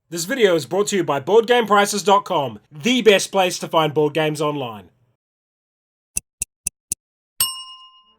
This video is brought to you by BoardGamePrices.com, the best place to find board games online.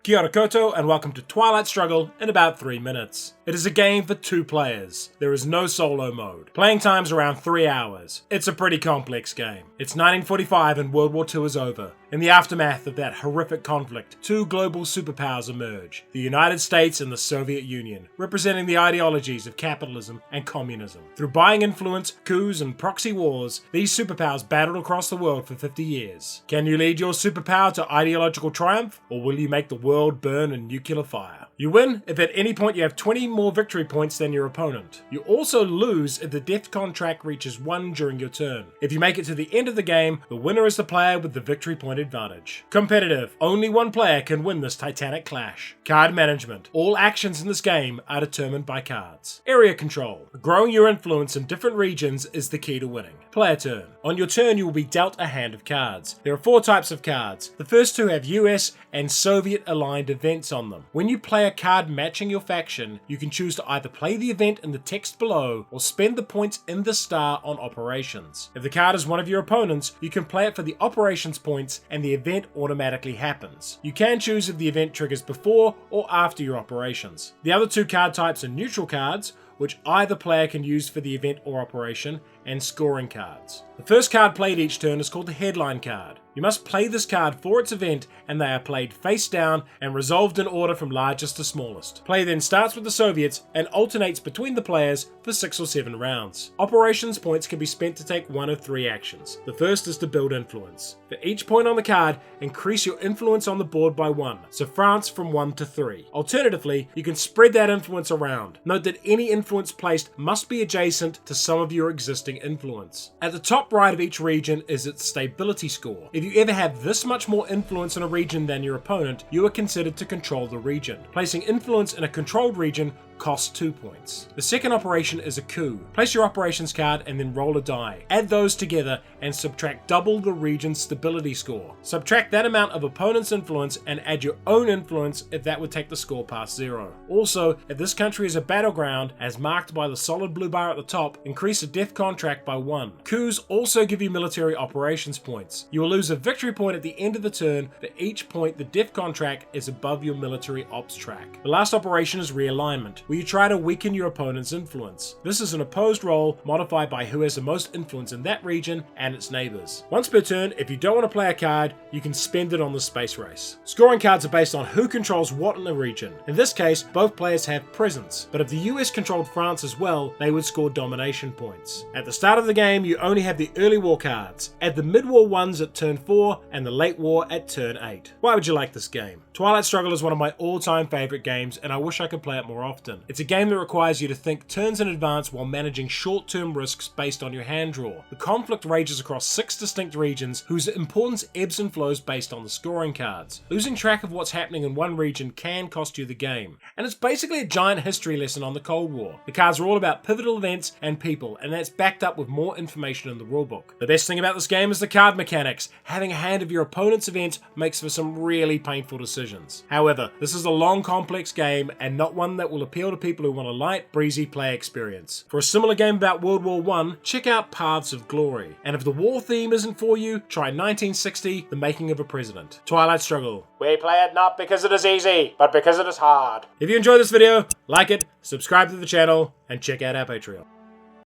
Kia ora koutou and welcome to Twilight Struggle in about 3 minutes. It is a game for 2 players. There is no solo mode. Playing time's around 3 hours. It's a pretty complex game. It's 1945 and World War II is over. In the aftermath of that horrific conflict, 2 global superpowers emerge, the United States and the Soviet Union, representing the ideologies of capitalism and communism. Through buying influence, coups and proxy wars, these superpowers battled across the world for 50 years. Can you lead your superpower to ideological triumph, or will you make the world burn in nuclear fire? You win if at any point you have 20 more victory points than your opponent. You also lose if the DEFCON track reaches 1 during your turn. If you make it to the end of the game, the winner is the player with the victory point advantage. Competitive. Only 1 player can win this titanic clash. Card management. All actions in this game are determined by cards. Area control. Growing your influence in different regions is the key to winning. Player turn. On your turn you will be dealt a hand of cards. There are 4 types of cards. The first 2 have US and Soviet aligned events on them. When you play a card matching your faction, you can choose to either play the event in the text below or spend the points in the star on operations. If the card is one of your opponents, you can play it for the operations points and the event automatically happens. You can choose if the event triggers before or after your operations. The other 2 card types are neutral cards, which either player can use for the event or operation, and scoring cards. The first card played each turn is called the headline card. You must play this card for its event, and they are played face down and resolved in order from largest to smallest. Play then starts with the Soviets and alternates between the players for 6 or 7 rounds. Operations points can be spent to take 1 of 3 actions. The first is to build influence. For each point on the card, increase your influence on the board by 1, so France from 1 to 3. Alternatively, you can spread that influence around. Note that any influence placed must be adjacent to some of your existing influence. At the top right of each region is its stability score. If you ever have this much more influence in a region than your opponent, you are considered to control the region. Placing influence in a controlled region costs 2 points. The second operation is a coup. Place your operations card and then roll a die. Add those together and subtract double the region's stability score. Subtract that amount of opponent's influence and add your own influence if that would take the score past 0. Also, if this country is a battleground, as marked by the solid blue bar at the top, increase the DEFCON track by 1. Coups also give you military operations points. You will lose a victory point at the end of the turn for each point the DEFCON track is above your military ops track. The last operation is realignment, where you try to weaken your opponent's influence. This is an opposed roll modified by who has the most influence in that region and its neighbors. Once per turn, if you don't want to play a card, you can spend it on the space race. Scoring cards are based on who controls what in the region. In this case, both players have presence, but if the US controlled France as well, they would score domination points. At the start of the game, you only have the early war cards. Add the mid-war ones at turn 4 and the late war at turn 8. Why would you like this game? Twilight Struggle is one of my all-time favorite games, and I wish I could play it more often. It's a game that requires you to think turns in advance while managing short-term risks based on your hand draw. The conflict rages across 6 distinct regions whose importance ebbs and flows based on the scoring cards. Losing track of what's happening in one region can cost you the game. And it's basically a giant history lesson on the Cold War. The cards are all about pivotal events and people, and that's backed up with more information in the rulebook. The best thing about this game is the card mechanics. Having a hand of your opponent's event makes for some really painful decisions. However, this is a long, complex game and not one that will appeal to people who want a light, breezy play experience. For a similar game about World War I, check out Paths of Glory. And if the war theme isn't for you, try 1960, The Making of a President. Twilight Struggle. We play it not because it is easy, but because it is hard. If you enjoyed this video, like it, subscribe to the channel, and check out our Patreon.